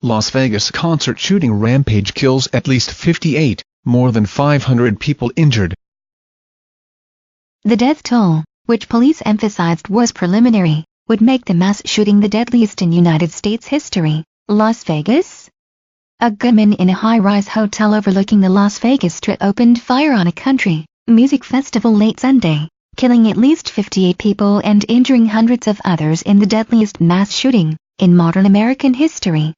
Las Vegas concert shooting rampage kills at least 58, more than 500 people injured. The death toll, which police emphasized was preliminary, would make the mass shooting the deadliest in United States history. Las Vegas? A gunman in a high-rise hotel overlooking the Las Vegas Strip opened fire on a country music festival late Sunday, killing at least 58 people and injuring hundreds of others in the deadliest mass shooting in modern American history.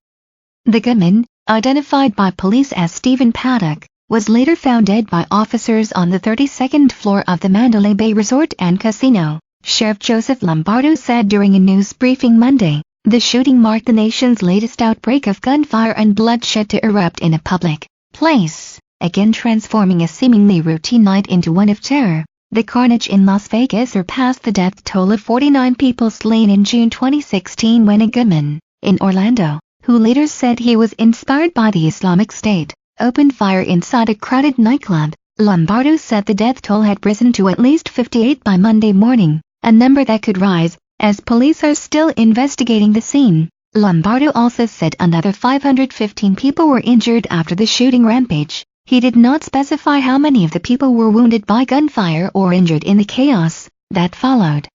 The gunman, identified by police as Stephen Paddock, was later found dead by officers on the 32nd floor of the Mandalay Bay Resort and Casino, Sheriff Joseph Lombardo said during a news briefing Monday. The shooting marked the nation's latest outbreak of gunfire and bloodshed to erupt in a public place, again transforming a seemingly routine night into one of terror. The carnage in Las Vegas surpassed the death toll of 49 people slain in June 2016 when a gunman, in Orlando, who later said he was inspired by the Islamic State, opened fire inside a crowded nightclub. Lombardo said the death toll had risen to at least 58 by Monday morning, a number that could rise as police are still investigating the scene. Lombardo also said another 515 people were injured after the shooting rampage. He did not specify how many of the people were wounded by gunfire or injured in the chaos that followed.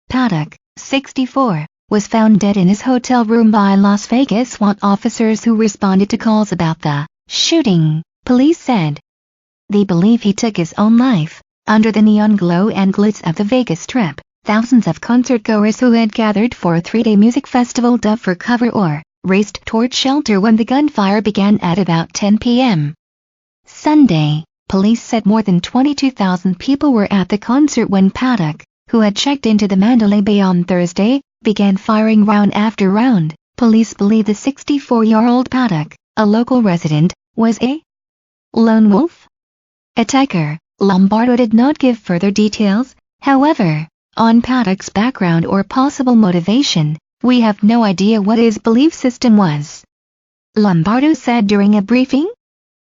Paddock, 64, was found dead in his hotel room by Las Vegas SWAT officers who responded to calls about the shooting, police said. They believe he took his own life. Under the neon glow and glitz of the Vegas Strip, thousands of concertgoers who had gathered for a three-day music festival dove for cover or raced toward shelter when the gunfire began at about 10 p.m. Sunday, police said more than 22,000 people were at the concert when Paddock, who had checked into the Mandalay Bay on Thursday, began firing round after round. Police believe the 64-year-old Paddock, a local resident, was a lone wolf attacker. Lombardo did not give further details, however, on Paddock's background or possible motivation. We have no idea what his belief system was, Lombardo said during a briefing.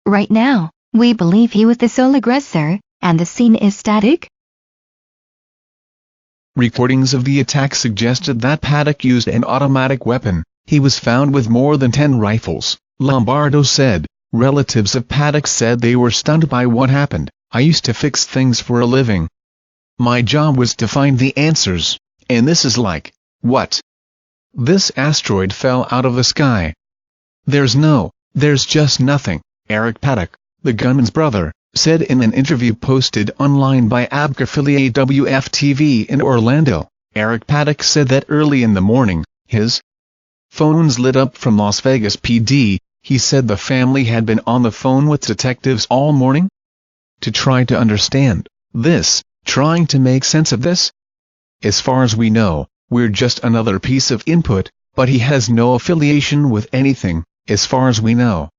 Right now, we believe he was the sole aggressor, and the scene is static. Recordings of the attack suggested that Paddock used an automatic weapon. He was found with more than 10 rifles, Lombardo said. Relatives of Paddock said they were stunned by what happened. I used to fix things for a living. My job was to find the answers, and this is like, what? This asteroid fell out of the sky. There's just nothing, Eric Paddock, the gunman's brother, said in an interview posted online by ABC-affiliate WFTV in Orlando. Eric Paddock said that early in the morning, his phones lit up from Las Vegas PD. He said the family had been on the phone with detectives all morning to try to understand this, trying to make sense of this. As far as we know, we're just another piece of input, but he has no affiliation with anything, as far as we know,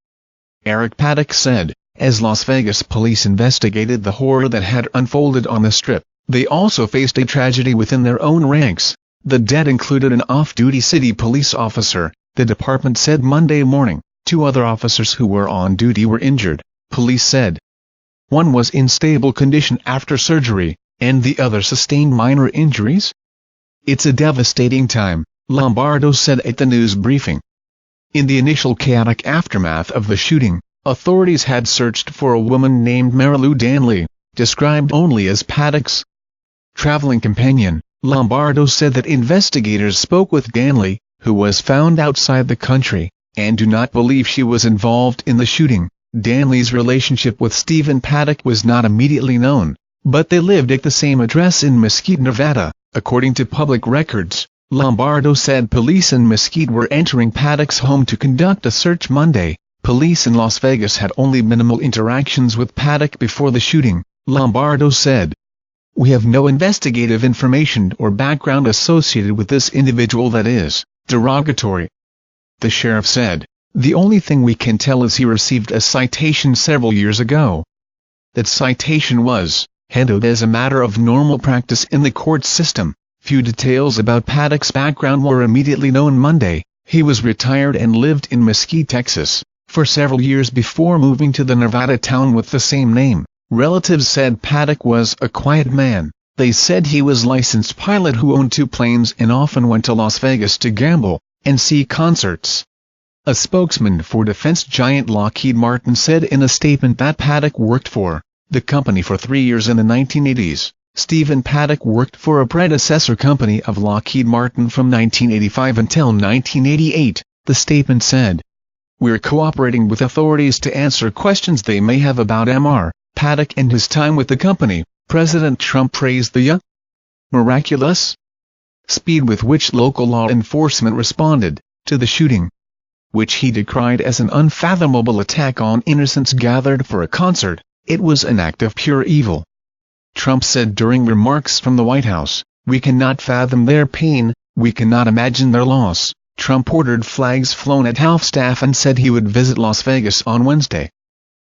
Eric Paddock said. As Las Vegas police investigated the horror that had unfolded on the Strip, they also faced a tragedy within their own ranks. The dead included an off-duty city police officer, the department said Monday morning. 2 other officers who were on duty were injured, police said. One was in stable condition after surgery, and the other sustained minor injuries. It's a devastating time, Lombardo said at the news briefing. In the initial chaotic aftermath of the shooting, authorities had searched for a woman named Marilou Danley, described only as Paddock's traveling companion. Lombardo said that investigators spoke with Danley, who was found outside the country, and do not believe she was involved in the shooting. Danley's relationship with Stephen Paddock was not immediately known, but they lived at the same address in Mesquite, Nevada, according to public records. Lombardo said police in Mesquite were entering Paddock's home to conduct a search Monday. Police in Las Vegas had only minimal interactions with Paddock before the shooting, Lombardo said. We have no investigative information or background associated with this individual that is derogatory, the sheriff said. The only thing we can tell is he received a citation several years ago. That citation was handled as a matter of normal practice in the court system. Few details about Paddock's background were immediately known Monday. He was retired and lived in Mesquite, Texas, for several years before moving to the Nevada town with the same name. Relatives said Paddock was a quiet man. They said he was a licensed pilot who owned 2 planes and often went to Las Vegas to gamble and see concerts. A spokesman for defense giant Lockheed Martin said in a statement that Paddock worked for the company for 3 years in the 1980s. Stephen Paddock worked for a predecessor company of Lockheed Martin from 1985 until 1988, the statement said. We're cooperating with authorities to answer questions they may have about Mr. Paddock and his time with the company. President Trump praised the miraculous speed with which local law enforcement responded to the shooting, which he decried as an unfathomable attack on innocents gathered for a concert. It was an act of pure evil. Trump said during remarks from the White House, "We cannot fathom their pain, we cannot imagine their loss." Trump ordered flags flown at half-staff and said he would visit Las Vegas on Wednesday.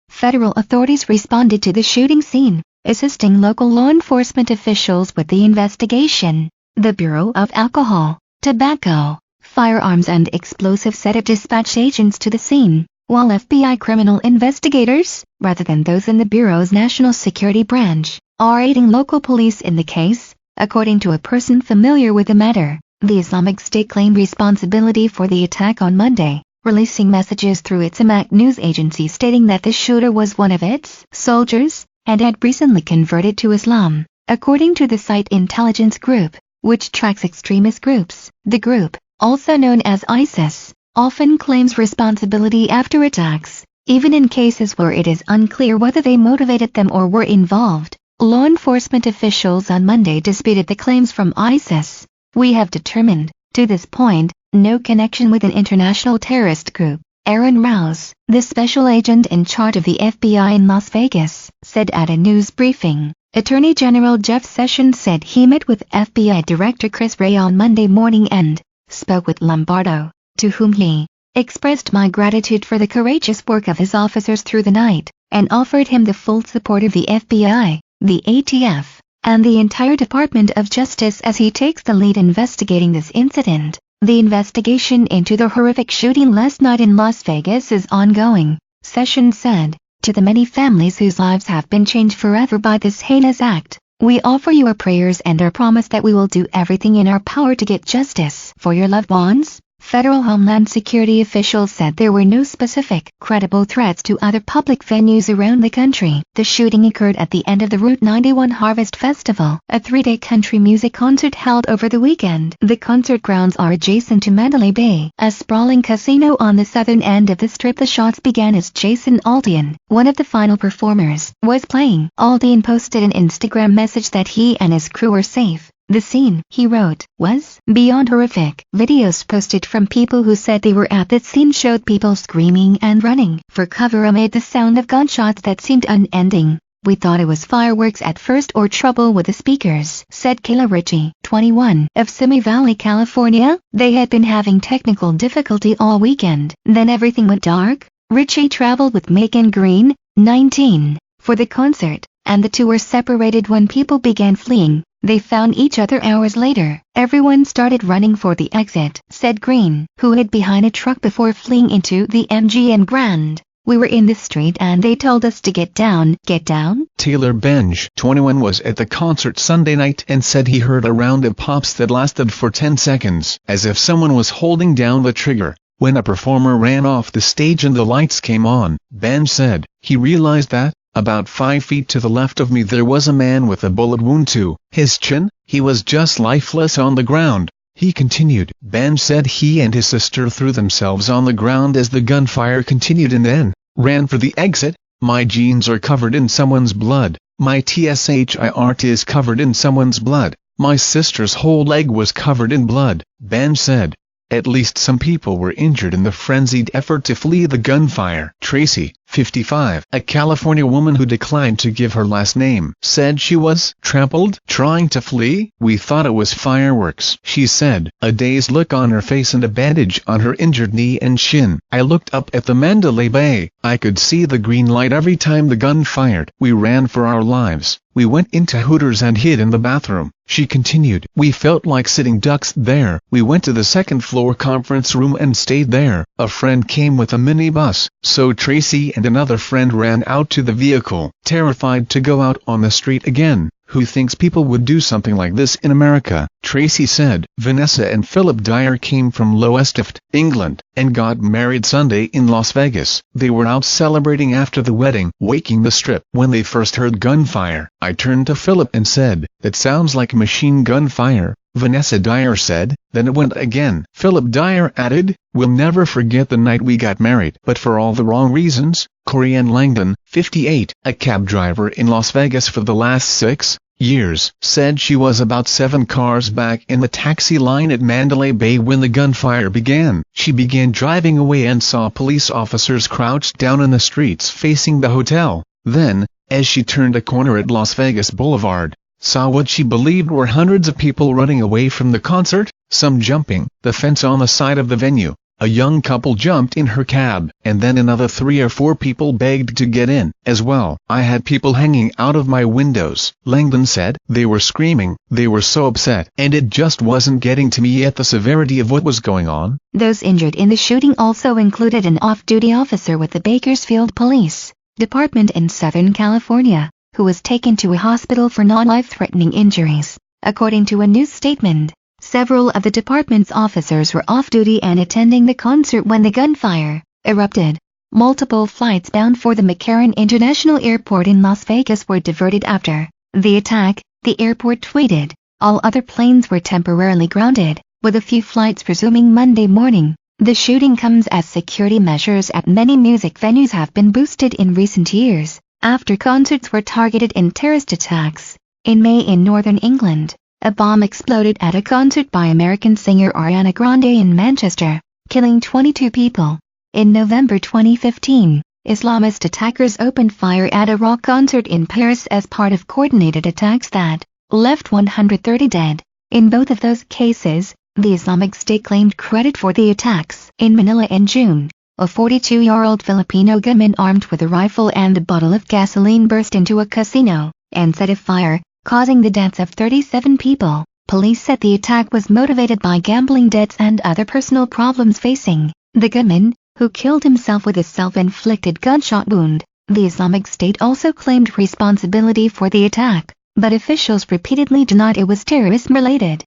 Federal authorities responded to the shooting scene, assisting local law enforcement officials with the investigation. The Bureau of Alcohol, Tobacco, Firearms and Explosives said it dispatched agents to the scene, while FBI criminal investigators, rather than those in the Bureau's National Security Branch, are aiding local police in the case, according to a person familiar with the matter. The Islamic State claimed responsibility for the attack on Monday, releasing messages through its Amaq news agency stating that the shooter was one of its soldiers, and had recently converted to Islam, according to the site Intelligence Group, which tracks extremist groups. The group, also known as ISIS, often claims responsibility after attacks, even in cases where it is unclear whether they motivated them or were involved. Law enforcement officials on Monday disputed the claims from ISIS. We have determined, to this point, no connection with an international terrorist group, Aaron Rouse, the special agent in charge of the FBI in Las Vegas, said at a news briefing. Attorney General Jeff Sessions said he met with FBI Director Chris Wray on Monday morning and spoke with Lombardo, to whom he expressed my gratitude for the courageous work of his officers through the night, and offered him the full support of the FBI, the ATF, and the entire Department of Justice as he takes the lead investigating this incident. The investigation into the horrific shooting last night in Las Vegas is ongoing, Sessions said. To the many families whose lives have been changed forever by this heinous act, we offer you our prayers and our promise that we will do everything in our power to get justice for your loved ones. Federal Homeland Security officials said there were no specific, credible threats to other public venues around the country. The shooting occurred at the end of the Route 91 Harvest Festival, a 3-day country music concert held over the weekend. The concert grounds are adjacent to Mandalay Bay, a sprawling casino on the southern end of the strip. The shots began as Jason Aldean, one of the final performers, was playing. Aldean posted an Instagram message that he and his crew were safe. The scene, he wrote, was beyond horrific. Videos posted from people who said they were at the scene showed people screaming and running for cover amid the sound of gunshots that seemed unending. We thought it was fireworks at first or trouble with the speakers, said Kayla Ritchie, 21, of Simi Valley, California. They had been having technical difficulty all weekend. Then everything went dark. Ritchie traveled with Megan Green, 19, for the concert, and the two were separated when people began fleeing. They found each other hours later. Everyone started running for the exit, said Green, who hid behind a truck before fleeing into the MGM Grand. We were in the street and they told us to get down. Get down? Taylor Benj, 21, was at the concert Sunday night and said he heard a round of pops that lasted for 10 seconds, as if someone was holding down the trigger. When a performer ran off the stage and the lights came on, Benj said, he realized that, about 5 feet to the left of me there was a man with a bullet wound to his chin. He was just lifeless on the ground. He continued. Benj said he and his sister threw themselves on the ground as the gunfire continued and then ran for the exit. My jeans are covered in someone's blood. My t-shirt is covered in someone's blood. My sister's whole leg was covered in blood, Benj said. At least some people were injured in the frenzied effort to flee the gunfire. Tracy, 55, a California woman who declined to give her last name, said she was trampled trying to flee. We thought it was fireworks, she said, a dazed look on her face and a bandage on her injured knee and shin. I looked up at the Mandalay Bay. I could see the green light every time the gun fired. We ran for our lives. We went into Hooters and hid in the bathroom, she continued. We felt like sitting ducks there. We went to the second-floor conference room and stayed there. A friend came with a minibus, so Tracy and another friend ran out to the vehicle, terrified to go out on the street again. Who thinks people would do something like this in America? Tracy said. Vanessa and Philip Dyer came from Lowestoft, England, and got married Sunday in Las Vegas. They were out celebrating after the wedding, waking the Strip. When they first heard gunfire, I turned to Philip and said, "That sounds like machine gun fire," Vanessa Dyer said. Then it went again. Philip Dyer added, "We'll never forget the night we got married, but for all the wrong reasons." Corianne Langdon, 58, a cab driver in Las Vegas for the last 6 years, said she was about 7 cars back in the taxi line at Mandalay Bay when the gunfire began. She began driving away and saw police officers crouched down in the streets facing the hotel. Then, as she turned a corner at Las Vegas Boulevard, saw what she believed were hundreds of people running away from the concert, some jumping the fence on the side of the venue. A young couple jumped in her cab, and then another 3 or 4 people begged to get in, as well. "I had people hanging out of my windows," Langdon said. "They were screaming, they were so upset, and it just wasn't getting to me yet the severity of what was going on." Those injured in the shooting also included an off-duty officer with the Bakersfield Police Department in Southern California, who was taken to a hospital for non-life-threatening injuries. According to a news statement, several of the department's officers were off-duty and attending the concert when the gunfire erupted. Multiple flights bound for the McCarran International Airport in Las Vegas were diverted after the attack, the airport tweeted. All other planes were temporarily grounded, with a few flights resuming Monday morning. The shooting comes as security measures at many music venues have been boosted in recent years, after concerts were targeted in terrorist attacks. In May in northern England, a bomb exploded at a concert by American singer Ariana Grande in Manchester, killing 22 people. In November 2015, Islamist attackers opened fire at a rock concert in Paris as part of coordinated attacks that left 130 dead. In both of those cases, the Islamic State claimed credit for the attacks. In Manila in June, a 42-year-old Filipino gunman armed with a rifle and a bottle of gasoline burst into a casino and set a fire, causing the deaths of 37 people. Police said the attack was motivated by gambling debts and other personal problems facing the gunman, who killed himself with a self-inflicted gunshot wound. The Islamic State also claimed responsibility for the attack, but officials repeatedly denied it was terrorism-related.